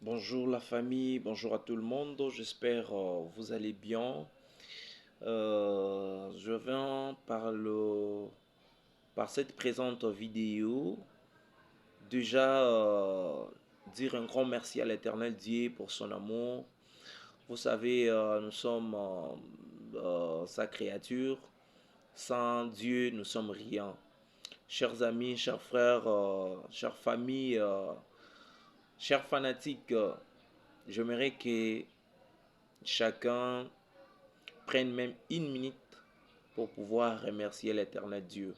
Bonjour la famille, bonjour à tout le monde, j'espère vous allez bien. Je viens par cette présente vidéo déjà dire un grand merci à l'Éternel Dieu pour son amour. Vous savez, nous sommes sa créature. Sans Dieu, nous sommes rien. Chers amis, chers frères, chères familles, chers fanatiques, j'aimerais que chacun prenne même une minute pour pouvoir remercier l'Éternel Dieu.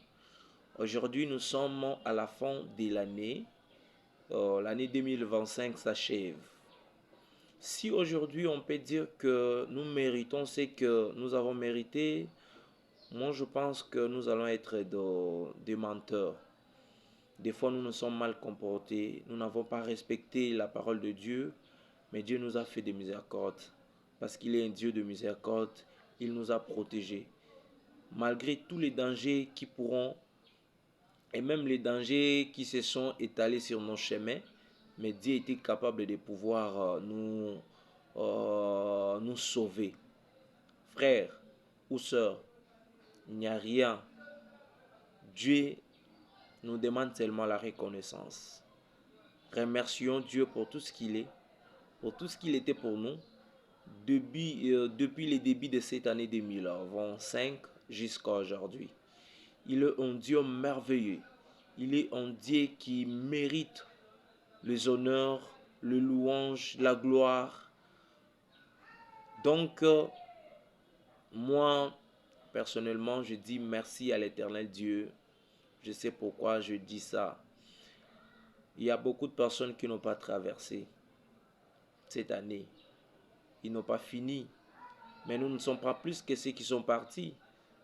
Aujourd'hui, nous sommes à la fin de l'année. L'année 2025 s'achève. Si aujourd'hui on peut dire que nous méritons ce que nous avons mérité, moi je pense que nous allons être des menteurs. Des fois nous nous sommes mal comportés, nous n'avons pas respecté la parole de Dieu, mais Dieu nous a fait des miséricordes. Parce qu'il est un Dieu de miséricorde, il nous a protégés. Malgré tous les dangers qui pourront, et même les dangers qui se sont étalés sur nos chemins, mais Dieu était capable de pouvoir nous sauver. Frères ou sœurs, il n'y a rien. Dieu nous demande seulement la reconnaissance. Remercions Dieu pour tout ce qu'il est, pour tout ce qu'il était pour nous, depuis les débuts de cette année 2025 jusqu'à aujourd'hui. Il est un Dieu merveilleux. Il est un Dieu qui mérite les honneurs, le louange, la gloire. Donc, moi, personnellement, je dis merci à l'Éternel Dieu. Je sais pourquoi je dis ça. Il y a beaucoup de personnes qui n'ont pas traversé cette année. Ils n'ont pas fini. Mais nous ne sommes pas plus que ceux qui sont partis.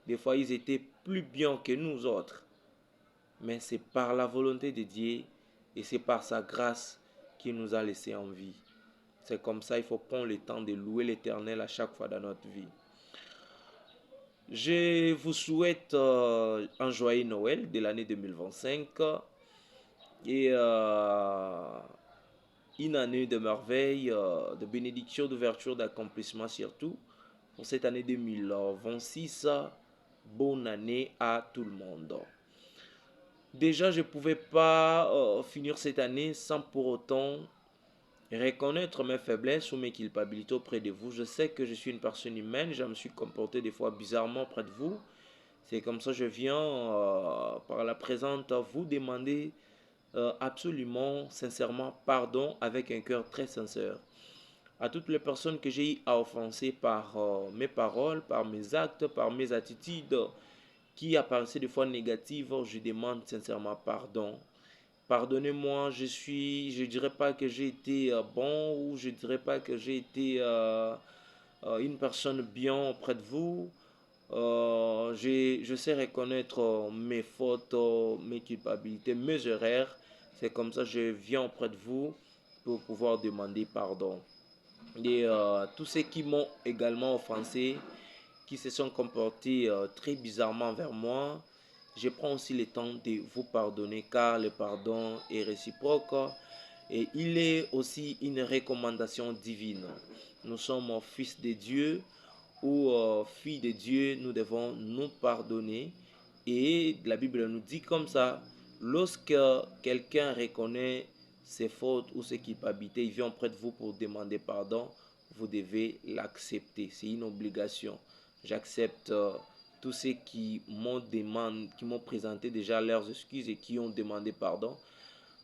Des fois, ils étaient plus bien que nous autres. Mais c'est par la volonté de Dieu et c'est par sa grâce qu'il nous a laissés en vie. C'est comme ça, il faut prendre le temps de louer l'Éternel à chaque fois dans notre vie. Je vous souhaite un joyeux Noël de l'année 2025 et une année de merveille, de bénédiction, d'ouverture, d'accomplissement surtout pour cette année 2026. Bonne année à tout le monde. Déjà, je ne pouvais pas finir cette année sans pour autant reconnaître mes faiblesses ou mes culpabilités auprès de vous. Je sais que je suis une personne humaine, je me suis comporté des fois bizarrement auprès de vous. C'est comme ça que je viens par la présente vous demander absolument, sincèrement, pardon avec un cœur très sincère. À toutes les personnes que j'ai eu à offenser par mes paroles, par mes actes, par mes attitudes qui apparaissaient des fois négatives, je demande sincèrement pardon. Pardonnez-moi, je dirais pas que j'ai été bon ou je dirais pas que j'ai été une personne bien auprès de vous. Je sais reconnaître mes fautes, mes culpabilités, mes erreurs. C'est comme ça que je viens auprès de vous pour pouvoir demander pardon. Et tous ceux qui m'ont également offensé, qui se sont comportés très bizarrement envers moi, je prends aussi le temps de vous pardonner car le pardon est réciproque et il est aussi une recommandation divine. Nous sommes fils de Dieu ou filles de Dieu, nous devons nous pardonner et la Bible nous dit comme ça, lorsque quelqu'un reconnaît ses fautes ou ses culpabilités, il vient auprès de vous pour demander pardon, vous devez l'accepter, c'est une obligation. J'accepte tous ceux qui m'ont présenté déjà leurs excuses et qui ont demandé pardon.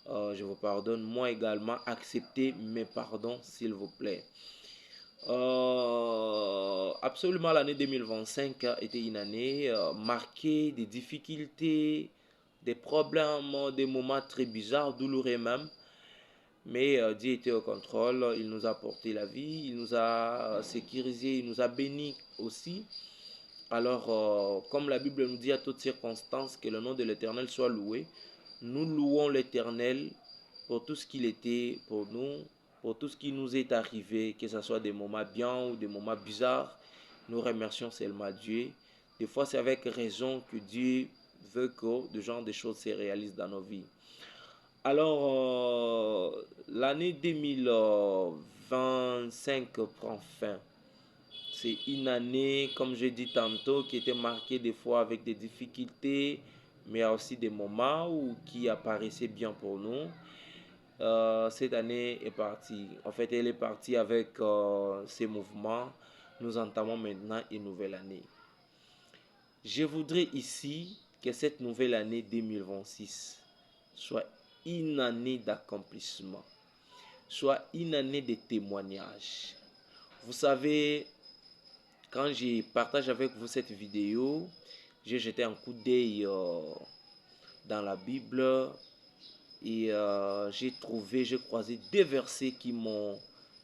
Je vous pardonne. Moi également, acceptez mes pardons, s'il vous plaît. Absolument, l'année 2025 a été une année marquée des difficultés, des problèmes, des moments très bizarres, douloureux même. Mais Dieu était au contrôle, il nous a porté la vie, il nous a sécurisé, il nous a bénis aussi. Alors, comme la Bible nous dit à toutes circonstances que le nom de l'Éternel soit loué, nous louons l'Éternel pour tout ce qu'il était pour nous, pour tout ce qui nous est arrivé, que ce soit des moments bien ou des moments bizarres. Nous remercions seulement Dieu. Des fois, c'est avec raison que Dieu veut que ce genre de choses se réalisent dans nos vies. Alors, l'année 2025 prend fin. C'est une année, comme j'ai dit tantôt, qui était marquée des fois avec des difficultés, mais aussi des moments qui apparaissaient bien pour nous. Cette année est partie. En fait, elle est partie avec ces mouvements. Nous entamons maintenant une nouvelle année. Je voudrais ici que cette nouvelle année 2026 soit une année d'accomplissement, soit une année de témoignage. Vous savez, quand je partage avec vous cette vidéo, j'ai jeté un coup d'œil dans la Bible et j'ai croisé deux versets qui m'ont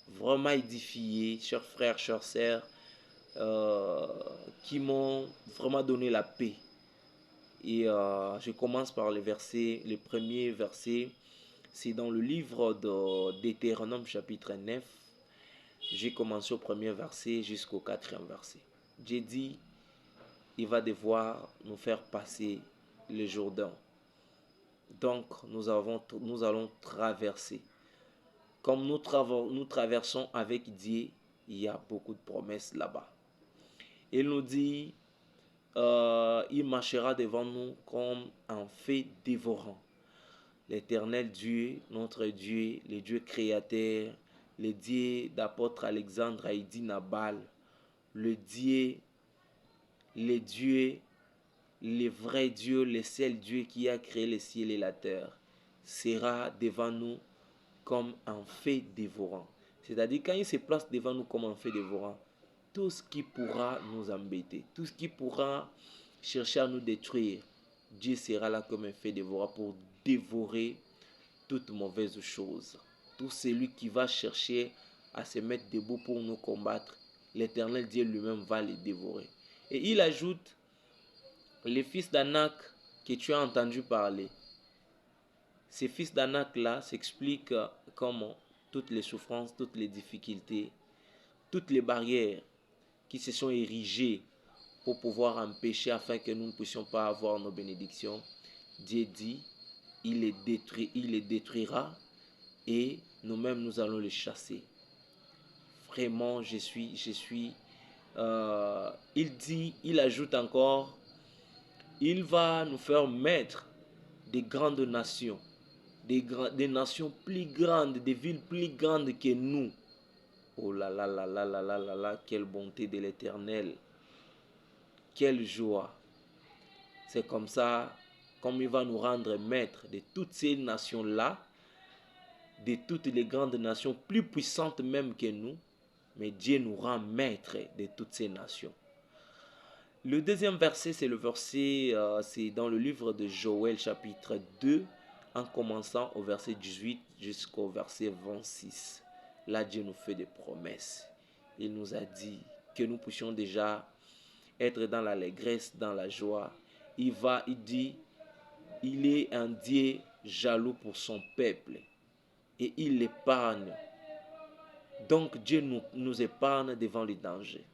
vraiment édifié, chers frères, chers sœurs, euh, qui m'ont vraiment donné la paix. Et je commence par le premier verset, c'est dans le livre d'Hétéronome chapitre 9. J'ai commencé au premier verset jusqu'au quatrième verset. J'ai dit, il va devoir nous faire passer le Jourdain. Donc, nous allons traverser. Comme nous traversons avec Dieu, il y a beaucoup de promesses là-bas. Il nous dit, il marchera devant nous comme un feu dévorant. L'éternel Dieu, notre Dieu, le Dieu créateur, le Dieu d'apôtre Alexandre Haïdi Nabal, le Dieu, le Dieu, le vrai Dieu, le seul Dieu qui a créé le ciel et la terre, sera devant nous comme un feu dévorant. C'est-à-dire, quand il se place devant nous comme un feu dévorant, tout ce qui pourra nous embêter, tout ce qui pourra chercher à nous détruire, Dieu sera là comme un feu dévorant pour dévorer toute mauvaise chose. Tout celui qui va chercher à se mettre debout pour nous combattre, l'Éternel Dieu lui-même va les dévorer. Et il ajoute, les fils d'Anak que tu as entendu parler, ces fils d'Anak-là s'expliquent comment toutes les souffrances, toutes les difficultés, toutes les barrières qui se sont érigées pour pouvoir empêcher afin que nous ne puissions pas avoir nos bénédictions, Dieu dit, il les détruira et nous-mêmes nous allons les chasser. Vraiment, il ajoute encore, il va nous faire maître des grandes nations, des nations plus grandes, des villes plus grandes que nous. Oh là là là là là là là là, quelle bonté de l'Éternel, quelle joie. C'est comme ça, comme il va nous rendre maîtres de toutes ces nations-là, de toutes les grandes nations, plus puissantes même que nous, mais Dieu nous rend maîtres de toutes ces nations. Le deuxième verset, c'est dans le livre de Joël chapitre 2, en commençant au verset 18 jusqu'au verset 26. Là, Dieu nous fait des promesses. Il nous a dit que nous puissions déjà être dans l'allégresse, dans la joie. Il dit, il est un Dieu jaloux pour son peuple et il l'épargne. Donc Dieu nous épargne devant les dangers,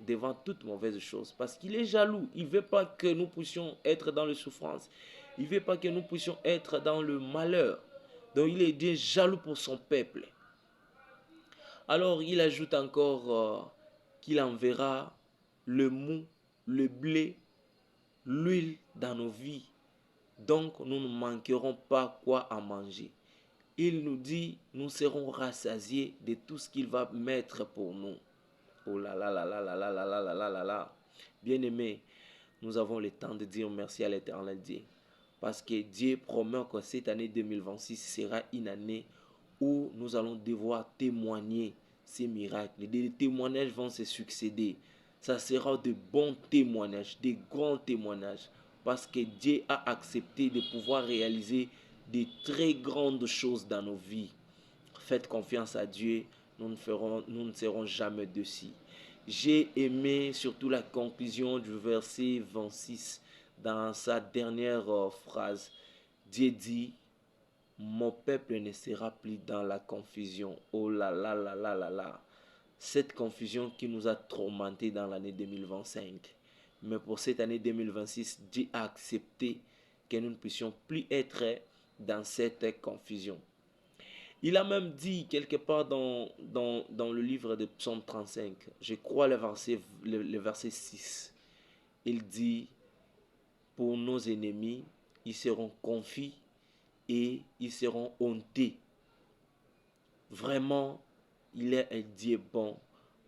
devant toute mauvaise chose, parce qu'il est jaloux. Il ne veut pas que nous puissions être dans la souffrance. Il ne veut pas que nous puissions être dans le malheur. Donc il est Dieu jaloux pour son peuple. Alors il ajoute encore qu'il enverra le mou, le blé, l'huile dans nos vies. Donc nous ne manquerons pas quoi à manger. Il nous dit, nous serons rassasiés de tout ce qu'il va mettre pour nous. Oh là là là là là là là là là là là là. Bien-aimés, nous avons le temps de dire merci à l'Éternel Dieu. Parce que Dieu promet que cette année 2026 sera une année où nous allons devoir témoigner ces miracles. Des témoignages vont se succéder. Ça sera de bons témoignages, des grands témoignages. Parce que Dieu a accepté de pouvoir réaliser de très grandes choses dans nos vies. Faites confiance à Dieu, nous ne serons jamais dessus. J'ai aimé surtout la conclusion du verset 26 dans sa dernière phrase. Dieu dit, mon peuple ne sera plus dans la confusion. Oh là là là là là là. Cette confusion qui nous a tourmentés dans l'année 2025. Mais pour cette année 2026, Dieu a accepté que nous ne puissions plus être dans cette confusion. Il a même dit quelque part dans le livre de Psaume 35, je crois le verset 6, il dit, pour nos ennemis, ils seront confis et ils seront hontés. Vraiment, il est un Dieu bon.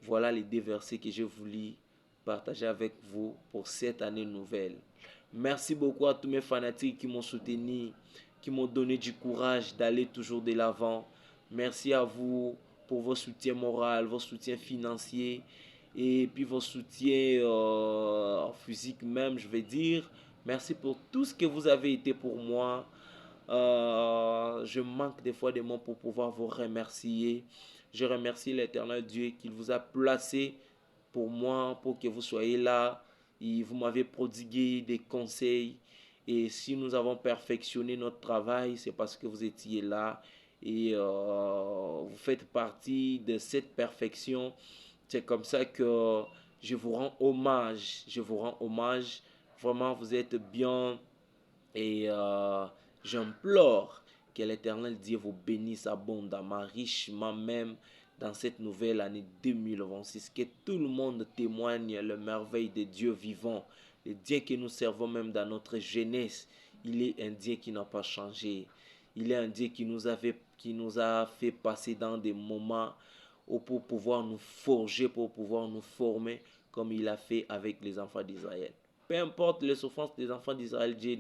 Voilà les deux versets que je voulais partager avec vous pour cette année nouvelle. Merci beaucoup à tous mes fanatiques qui m'ont soutenu, qui m'ont donné du courage d'aller toujours de l'avant. Merci à vous pour vos soutiens moraux, vos soutiens financiers et puis vos soutiens physiques même, je vais dire. Merci pour tout ce que vous avez été pour moi. Je manque des fois de mots pour pouvoir vous remercier. Je remercie l'Éternel Dieu qu'il vous a placé pour moi, pour que vous soyez là. Et vous m'avez prodigué des conseils. Et si nous avons perfectionné notre travail, c'est parce que vous étiez là. Et vous faites partie de cette perfection. C'est comme ça que je vous rends hommage. Je vous rends hommage. Vraiment, vous êtes bien. Et j'implore que l'Éternel Dieu vous bénisse abondamment, richement même dans cette nouvelle année 2026. Que tout le monde témoigne le merveille de Dieu vivant, le Dieu que nous servons même dans notre jeunesse. Il est un Dieu qui n'a pas changé. Il est un Dieu qui nous a fait passer dans des moments où pour pouvoir nous forger, pour pouvoir nous former, comme il a fait avec les enfants d'Israël. Peu importe les souffrances des enfants d'Israël, Dieu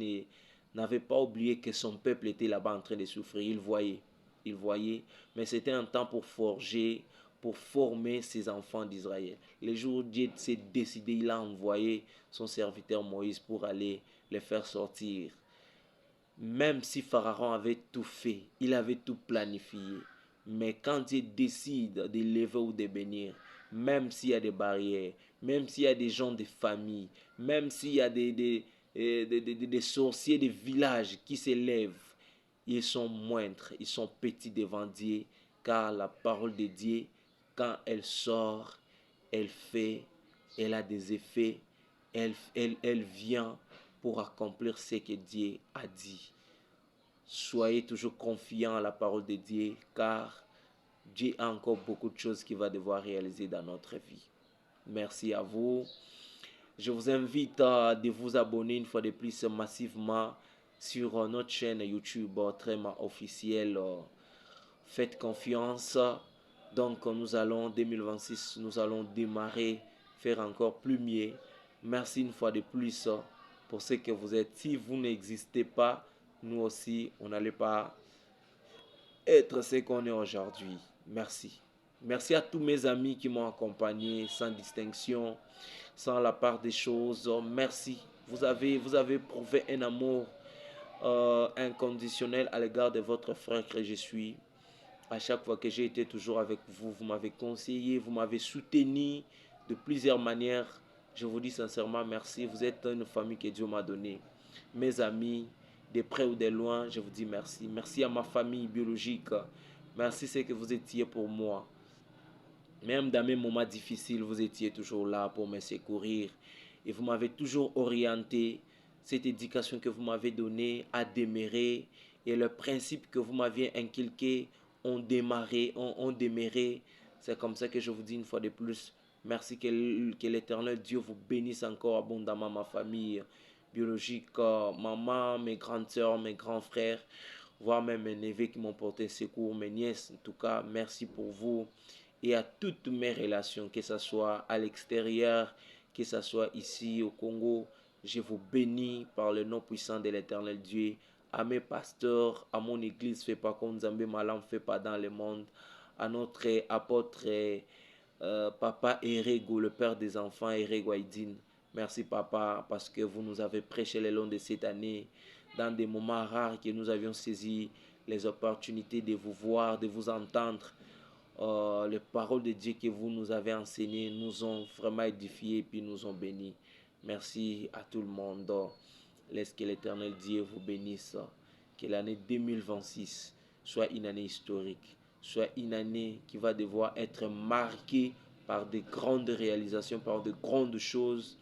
n'avait pas oublié que son peuple était là-bas en train de souffrir. Il voyait, mais c'était un temps pour forger, pour former ses enfants d'Israël. Le jour où Dieu s'est décidé, il a envoyé son serviteur Moïse pour aller les faire sortir. Même si Pharaon avait tout fait, il avait tout planifié. Mais quand Dieu décide de lever ou de bénir, même s'il y a des barrières, même s'il y a des gens de famille, même s'il y a des sorciers de villages qui s'élèvent, ils sont moindres, ils sont petits devant Dieu, car la parole de Dieu, quand elle sort, elle fait, elle a des effets, elle vient pour accomplir ce que Dieu a dit. Soyez toujours confiants à la parole de Dieu, car Dieu a encore beaucoup de choses qu'il va devoir réaliser dans notre vie. Merci à vous. Je vous invite à de vous abonner une fois de plus massivement sur notre chaîne YouTube Tréma officielle. Faites confiance. Donc nous allons 2026, nous allons démarrer, faire encore plus mieux. Merci une fois de plus pour ce que vous êtes. Si vous n'existez pas, nous aussi, on n'allait pas être ce qu'on est aujourd'hui. Merci. Merci à tous mes amis qui m'ont accompagné sans distinction, sans la part des choses. Merci. Vous avez prouvé un amour inconditionnel à l'égard de votre frère que je suis. À chaque fois que j'ai été toujours avec vous, vous m'avez conseillé, vous m'avez soutenu de plusieurs manières. Je vous dis sincèrement merci. Vous êtes une famille que Dieu m'a donnée. Mes amis, de près ou de loin, je vous dis merci. Merci à ma famille biologique. Merci ce que vous étiez pour moi. Même dans mes moments difficiles, vous étiez toujours là pour me secourir. Et vous m'avez toujours orienté. Cette éducation que vous m'avez donnée a démarré. Et le principe que vous m'aviez inculqué ont démarré, ont demeuré. C'est comme ça que je vous dis une fois de plus. Merci que l'Éternel Dieu vous bénisse encore abondamment, ma famille biologique, maman, mes grandes sœurs, mes grands frères, voire même mes neveux qui m'ont porté secours, mes nièces. En tout cas, merci pour vous et à toutes mes relations, que ce soit à l'extérieur, que ce soit ici au Congo. Je vous bénis par le nom puissant de l'Éternel Dieu. À mes pasteurs, à mon église, fait pas comme Nzambe Malam fait pas dans le monde. À notre apôtre Papa Erego, le père des enfants, Erego Aïdine. Merci Papa, parce que vous nous avez prêché le long de cette année, dans des moments rares que nous avions saisi les opportunités de vous voir, de vous entendre. Les paroles de Dieu que vous nous avez enseignées nous ont vraiment édifiés et puis nous ont bénis. Merci à tout le monde. Laisse que l'Éternel Dieu vous bénisse. Que l'année 2026 soit une année historique, soit une année qui va devoir être marquée par de grandes réalisations, par de grandes choses,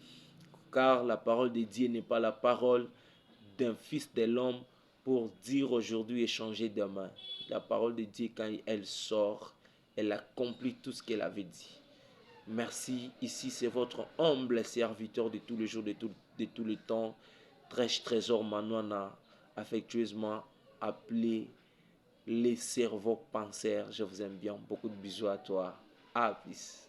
car la parole de Dieu n'est pas la parole d'un fils de l'homme, pour dire aujourd'hui et changer demain. La parole de Dieu, quand elle sort, elle accomplit tout ce qu'elle avait dit. Merci. Ici, c'est votre humble serviteur de tous les jours, de tous les temps. Trésor Manouana, affectueusement appelé les cerveaux penseurs. Je vous aime bien. Beaucoup de bisous à toi. À plus.